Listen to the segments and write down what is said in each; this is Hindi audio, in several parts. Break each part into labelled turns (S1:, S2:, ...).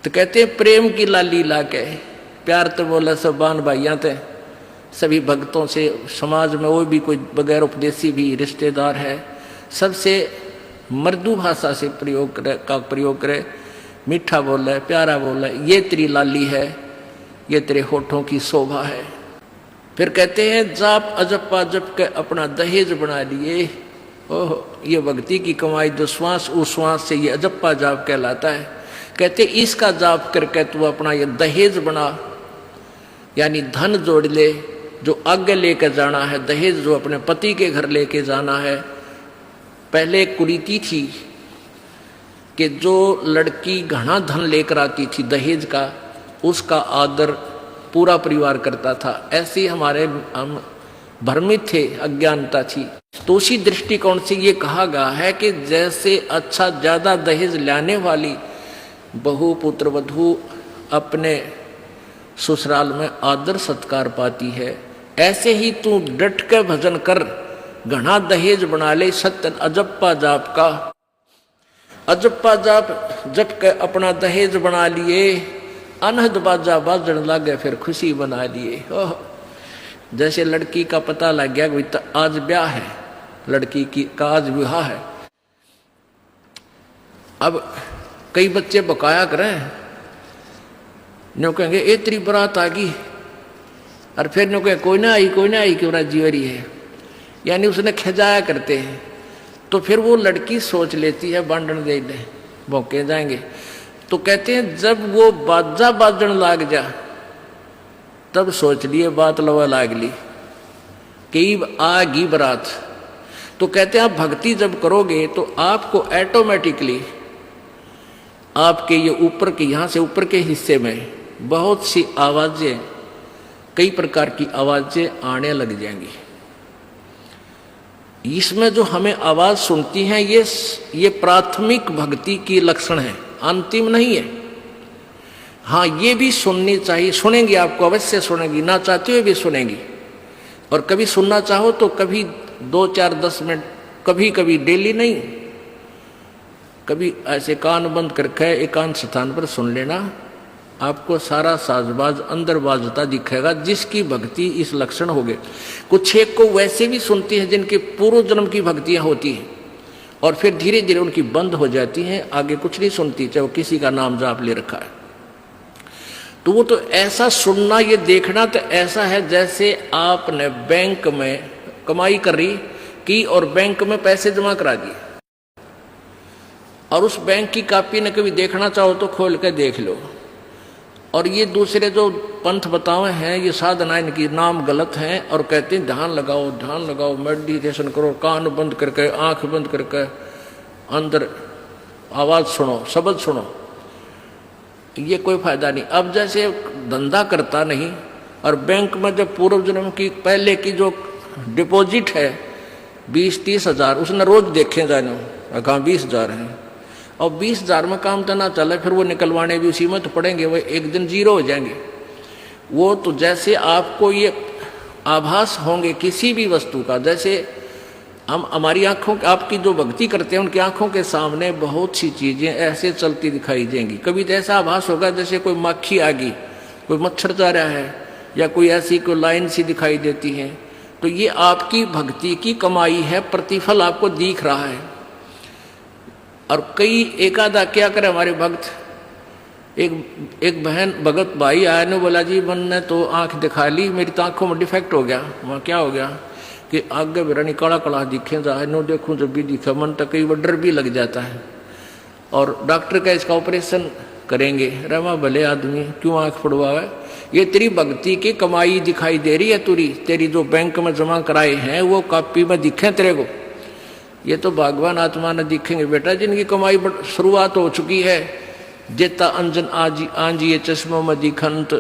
S1: तो कहते हैं प्रेम की लाली लाके, प्यार तो बोला सब बान भाइयां थे, सभी भक्तों से, समाज में वो भी कोई बगैर उपदेशी भी रिश्तेदार है, सबसे मृदु भाषा से प्रयोग करे, मीठा बोला है, प्यारा बोला है, ये तेरी लाली है, ये तेरे होठों की शोभा है। फिर कहते हैं जाप अजप्पा जप के अपना दहेज बना लिए। ओह, ये भक्ति की कमाई जो श्वास उस श्वास से ये अजप्पा जाप कहलाता है। कहते इसका जाप करके तू अपना ये दहेज बना, यानी धन जोड़ ले, जो आगे लेकर जाना है, दहेज जो अपने पति के घर लेके जाना है। पहले एक कुरीति थी कि जो लड़की घना धन लेकर आती थी दहेज का, उसका आदर पूरा परिवार करता था। ऐसे हमारे हम भ्रमित थे, अज्ञानता थी। तो उसी दृष्टिकोण से ये कहा गया है कि जैसे अच्छा ज्यादा दहेज लाने वाली बहु पुत्र वधू अपने ससुराल में आदर सत्कार पाती है, ऐसे ही तू डट के भजन कर, घना दहेज बना ले सत्य अजप्पा जाप का। अजप्पा जाप जप के अपना दहेज बना लिए, अनहद बाजा बाजन लागे फिर खुशी बना लिए। ओह, जैसे लड़की का पता लग गया कि आज ब्याह है, लड़की की का आज विवाह है। अब कई बच्चे बकाया करें, न्यों कहेंगे ए तेरी बारात आ गई, और फिर न्यों कहें कोई ना आई क्यों ना जीवरी है, यानी उसने खिजाया करते हैं। तो फिर वो लड़की सोच लेती है बांधन दे दे, भौंके जाएंगे। तो कहते हैं जब वो बाजा बाजन लाग जा, तब सोच लिए बात लवा लाग ली कि आगी बरात। तो कहते हैं आप भक्ति जब करोगे तो आपको ऑटोमेटिकली आपके ये ऊपर के, यहाँ से ऊपर के हिस्से में बहुत सी आवाजें, कई प्रकार की आवाजें आने लग जाएंगी। इसमें जो हमें आवाज सुनती हैं ये प्राथमिक भक्ति की लक्षण है, अंतिम नहीं है। हाँ, ये भी सुननी चाहिए, सुनेंगी, आपको अवश्य सुनेंगी, ना चाहते हुए भी सुनेंगी। और कभी सुनना चाहो तो कभी 2, 4, 10 मिनट, कभी कभी डेली नहीं, कभी ऐसे कान बंद करके एकांत स्थान पर सुन लेना, आपको सारा साजबाज अंदर बाजता दिखेगा, जिसकी भक्ति इस लक्षण हो गए। कुछ एक को वैसे भी सुनती हैं जिनके पूर्व जन्म की भक्तियां होती हैं, और फिर धीरे धीरे उनकी बंद हो जाती हैं, आगे कुछ नहीं सुनती, चाहे वो किसी का नाम जाप ले रखा है। तो वो तो ऐसा सुनना, ये देखना तो ऐसा है जैसे आपने बैंक में कमाई करी की और बैंक में पैसे जमा करा दिए, और उस बैंक की कॉपी ने कभी देखना चाहो तो खोल के देख लो। और ये दूसरे जो पंथ बताए हैं, ये साधना इनकी नाम गलत हैं, और कहते हैं ध्यान लगाओ, मेडिटेशन करो, कान बंद करके, आंख बंद करके, अंदर आवाज सुनो, शब्द सुनो। ये कोई फायदा नहीं। अब जैसे धंधा करता नहीं, और बैंक में जब पूर्व जन्म की पहले की जो डिपॉजिट है 20-30 हजार, उसने रोज देखे जाने, कहाँ 20,000 है, और 20,000 में काम तो ना चले, फिर वो निकलवाने भी उसी में तो पड़ेंगे, वो एक दिन जीरो हो जाएंगे। वो तो जैसे आपको ये आभास होंगे किसी भी वस्तु का, जैसे हम हमारी आंखों, आपकी जो भक्ति करते हैं उनकी आंखों के सामने बहुत सी चीजें ऐसे चलती दिखाई देंगी। कभी तो ऐसा आभास होगा जैसे कोई मक्खी आ गई, कोई मच्छर जा रहा है, या कोई ऐसी कोई लाइन सी दिखाई देती है। तो ये आपकी भक्ति की कमाई है, प्रतिफल आपको दिख रहा है। और कई एकादा क्या करे हमारे भक्त, एक बहन भगत भाई आया ने बोला जी मैंने तो आंख दिखा ली, मेरी तो आंखों में डिफेक्ट हो गया। वहाँ क्या हो गया कि आगे बेरानी काला काला दिखे जाए, नो देखूं जब भी दिखा, मन तक कई डर भी लग जाता है। और डॉक्टर का इसका ऑपरेशन करेंगे, रमा भले आदमी क्यों आंख पड़वावे, ये तेरी भक्ति की कमाई दिखाई दे रही है, तेरी जो बैंक में जमा कराए हैं वो कॉपी में दिखे तेरे को, ये तो भगवान आत्मा ने दिखेंगे बेटा, जिनकी कमाई शुरुआत हो चुकी है। जेता अंजन आंजिए चश्मों में दिखंत,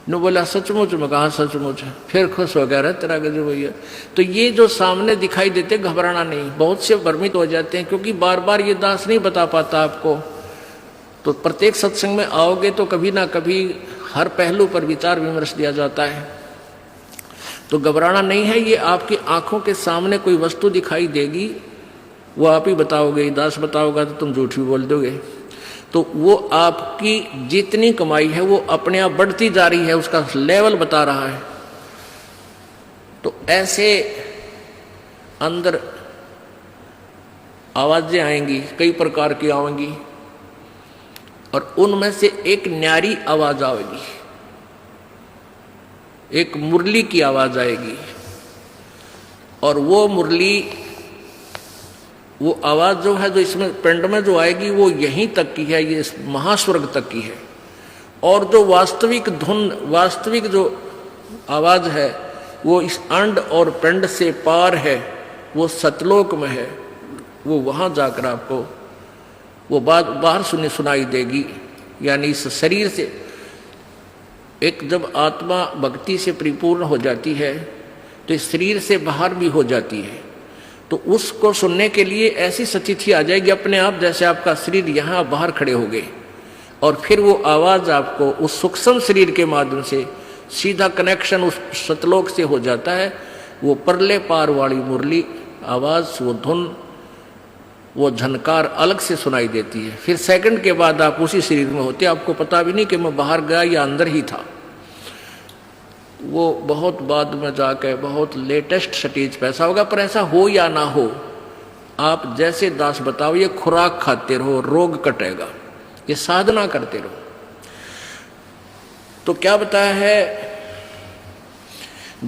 S1: नो बोला सचमुच में, कहा सचमुच, फिर खुश हो गया रहा तेरा गजब भैया। तो ये जो सामने दिखाई देते घबराना नहीं, बहुत से भ्रमित हो जाते हैं, क्योंकि बार बार ये दास नहीं बता पाता आपको। तो प्रत्येक सत्संग में आओगे तो कभी ना कभी हर पहलू पर विचार विमर्श दिया जाता है। तो घबराना नहीं है, ये आपकी आंखों के सामने कोई वस्तु दिखाई देगी, वो आप ही बताओगे, दास बताओगा तो तुम झूठ भी बोल दोगे। तो वो आपकी जितनी कमाई है वो अपने आप बढ़ती जा रही है, उसका लेवल बता रहा है। तो ऐसे अंदर आवाजें आएंगी, कई प्रकार की आएंगी, और उनमें से एक न्यारी आवाज आएगी, एक मुरली की आवाज आएगी, और वो मुरली, वो आवाज जो है, जो इसमें पिंड में जो आएगी वो यहीं तक की है, ये महास्वर्ग तक की है। और जो वास्तविक धुन, वास्तविक जो आवाज है वो इस अंड और पिंड से पार है, वो सतलोक में है, वो वहां जाकर आपको वो बात बाहर सुनाई देगी। यानी इस शरीर से एक जब आत्मा भक्ति से परिपूर्ण हो जाती है तो इस शरीर से बाहर भी हो जाती है, तो उसको सुनने के लिए ऐसी स्थिति आ जाएगी अपने आप, जैसे आपका शरीर यहाँ बाहर खड़े हो गए, और फिर वो आवाज आपको उस सूक्ष्म शरीर के माध्यम से सीधा कनेक्शन उस सतलोक से हो जाता है। वो परले पार वाली मुरली आवाज, वो धुन, वो झनकार अलग से सुनाई देती है। फिर सेकंड के बाद आप उसी शरीर में होते, आपको पता भी नहीं कि मैं बाहर गया या अंदर ही था। वो बहुत बाद में जाकर बहुत लेटेस्ट स्टेज पे ऐसा होगा, पर ऐसा हो या ना हो, आप जैसे दास बताओ, ये खुराक खाते रहो, रोग कटेगा, ये साधना करते रहो। तो क्या बताया है,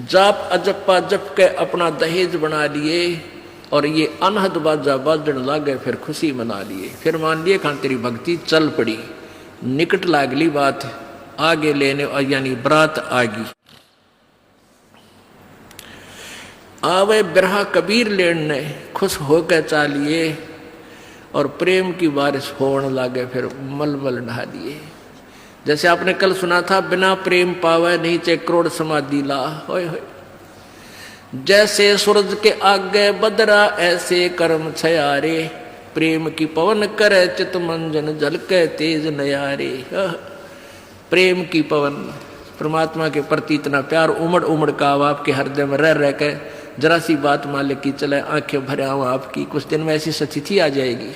S1: जाप अजप्पा जप के अपना दहेज बना लिए, और ये अनहद बाजा बाजन लागे, फिर खुशी मना लिए। फिर मान लिए खान तेरी भक्ति चल पड़ी, निकट लागली बात आगे लेने, यानी बरात आगी। आवे बिरहा कबीर लेने, खुश होकर चालिए, और प्रेम की बारिश होने लागे, फिर मलमल ढा दिए। जैसे आपने कल सुना था, बिना प्रेम पावे नहीं चे करोड़ समाधि ला। होय होय, जैसे सूरज के आगे बदरा ऐसे कर्म छयारे, प्रेम की पवन करे चित मंजन झलके तेज नयारे। प्रेम की पवन, परमात्मा के प्रति इतना प्यार उमड़ उमड़ का अब आपके हृदय में रह रह के जरा सी बात मालिक की चले, आंखें भरे आऊं आपकी, कुछ दिन में ऐसी स्थिति आ जाएगी।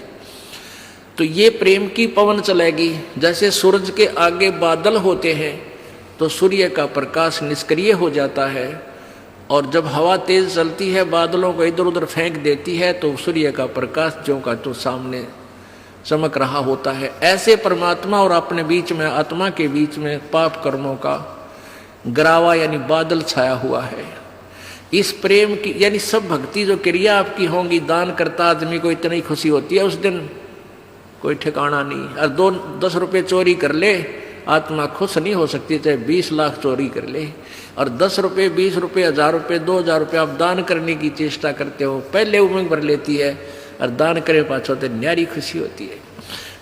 S1: तो ये प्रेम की पवन चलेगी। जैसे सूरज के आगे बादल होते हैं तो सूर्य का प्रकाश निष्क्रिय हो जाता है, और जब हवा तेज चलती है बादलों को इधर उधर फेंक देती है तो सूर्य का प्रकाश जो का तो सामने चमक रहा होता है। ऐसे परमात्मा और अपने बीच में, आत्मा के बीच में पाप कर्मों का गरावा यानी बादल छाया हुआ है। इस प्रेम की यानी सब भक्ति जो क्रिया आपकी होंगी, दान करता आदमी को इतनी खुशी होती है, उस दिन कोई ठिकाना नहीं। और 10 रुपये चोरी कर ले, आत्मा खुश नहीं हो सकती, चाहे 20 लाख चोरी कर ले। और 10 रुपये, 20 रुपये, 1000 रुपये, 2000 रुपये आप दान करने की चेष्टा करते हो, पहले उमंग भर लेती है, और दान करे पाछो तो न्यारी खुशी होती है।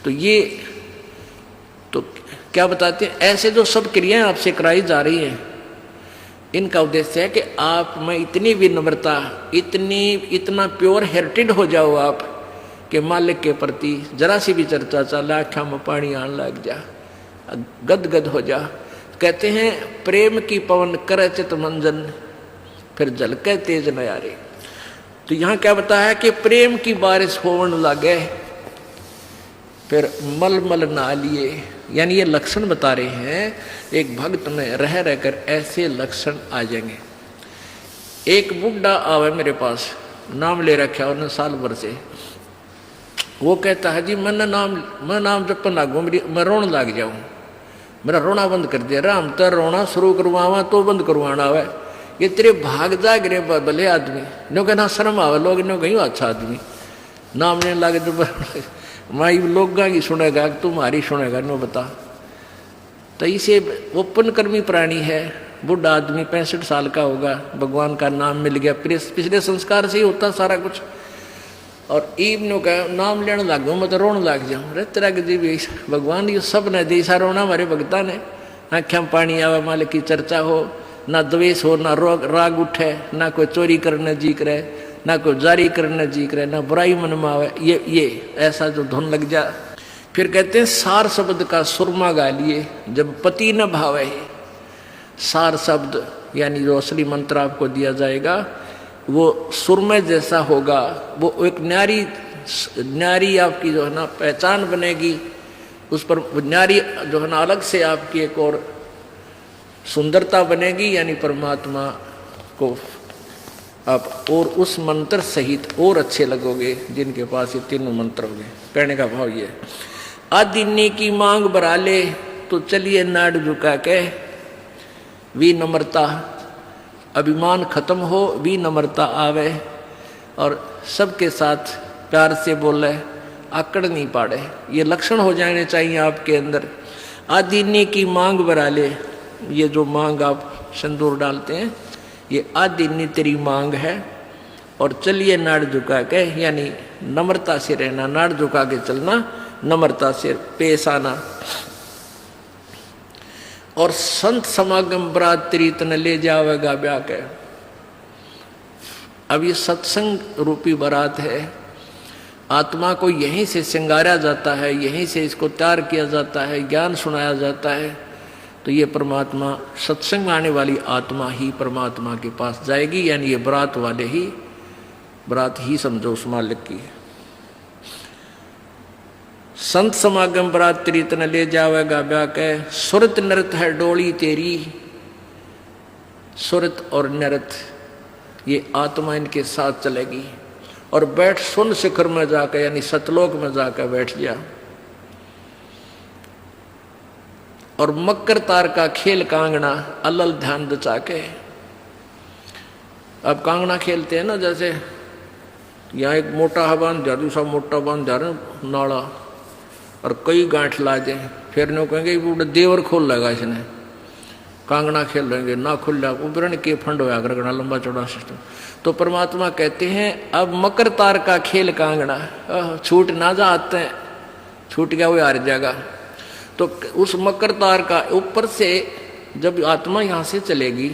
S1: तो ये तो क्या बताते हैं, ऐसे जो सब क्रियाएं आपसे कराई जा रही हैं, इनका उद्देश्य है कि आप में इतनी विनम्रता, इतना प्योर हार्टेड हो जाओ आप कि मालिक के प्रति जरा सी भी चर्चा चला आँखों में पानी आने लग जा, गदगद हो जा। कहते हैं प्रेम की पवन करे चित मंजन, फिर झलके तेज नयारे। तो यहाँ क्या बताया कि प्रेम की बारिश होने लगे, फिर मल मल नहा लिए। यानी ये लक्षण बता रहे हैं, एक भक्त में रह रहकर ऐसे लक्षण आ जाएंगे। एक बुढ़ा आवे मेरे पास, नाम ले रखा उन्होंने साल भर से। वो कहता है जी मैं नाम जपन लागू, मैं रोने लग जाऊं, मेरा रोना बंद कर दिया। राम तो रोना शुरू करवावा तो बंद करवाना आवे, ये तेरे भाग जाग रे भले आदमी, नो कहना शर्म आवे, लोग नो कहीं अच्छा आदमी नाम लेने लगे तो माई लोग की सुनेगा तुम्हारी सुनेगा, नो बता। तो इसे ओपन कर्मी प्राणी है, बुढ़ा आदमी 65 साल का होगा, भगवान का नाम मिल गया, पिछले संस्कार से ही होता सारा कुछ। और ईब नो कह नाम लेने लग गो, मैं तो रोने लग जाऊँ। अरे तेरा जी भी भगवान ये सब ने जैसा रोना हमारे भगता ने, आँखें में पानी आवे, मालिक की चर्चा हो, ना द्वेष हो, ना राग उठे, ना कोई चोरी करने जी करे, ना कोई जारी करने जी करे, ना बुराई मन में आवे, ये ऐसा जो धुन लग जा। फिर कहते हैं सार शब्द का सुरमा गा लिए, जब पति न भावे। सार शब्द यानी जो असली मंत्र आपको दिया जाएगा वो सुरमे जैसा होगा, वो एक न्यारी आपकी जो है ना पहचान बनेगी, उस पर बुनियादी जो है ना अलग से आपकी एक और सुंदरता बनेगी, यानी परमात्मा को आप और उस मंत्र सहित और अच्छे लगोगे जिनके पास ये तीनों मंत्र होंगे। कहने का भाव ये, आदिन्नी की मांग बरा ले तो चलिए नाड़ झुका के, विनम्रता अभिमान खत्म हो, विनम्रता आवे और सबके साथ प्यार से बोले, आकड़ नहीं पाड़े, ये लक्षण हो जाने चाहिए आपके अंदर। आदिन्नी की मांग बरा ले, ये जो मांग आप सिंदूर डालते हैं ये आदिन्नी तेरी मांग है, और चलिए नाड़ झुका के, यानी नम्रता से रहना, नाड़ झुका के चलना, नम्रता से पेश आना। और संत समागम बरात तेरी तन ले जावेगा ब्याह के। अब ये सत्संग रूपी बारात है, आत्मा को यहीं से श्रृंगारा जाता है, यहीं से इसको तैयार किया जाता है, ज्ञान सुनाया जाता है, तो ये परमात्मा सत्संग में आने वाली आत्मा ही परमात्मा के पास जाएगी, यानी ये बरात वाले ही, बरात ही समझो उस मालिक की। संत समागम बरात तेरी तन ले जावेगा ब्याह के, सुरत नृत है डोली तेरी। सुरत और नृत ये आत्मा इनके साथ चलेगी, और बैठ सुन शिखर में जाकर, यानी सतलोक में जाकर बैठ गया। और मकर तार का खेल कांगना अलल ध्यान दचा के। अब कांगना खेलते हैं ना, जैसे यहाँ एक मोटा बांध जा, दूसरा मोटा बांध जा रहे नाड़ा, और कई गांठ ला जाए, फिर नो कहेंगे वो देवर खोल लेगा इसने, कांगना खेल लेंगे ना खुल जा, उबरण के फंड होया कर लंबा चौड़ा सिस्टम। तो परमात्मा कहते हैं अब मकर तार का खेल कांगना, छूट ना जा आते हैं, छूट गया वो हार जाएगा। तो उस मकर तार का ऊपर से जब आत्मा यहाँ से चलेगी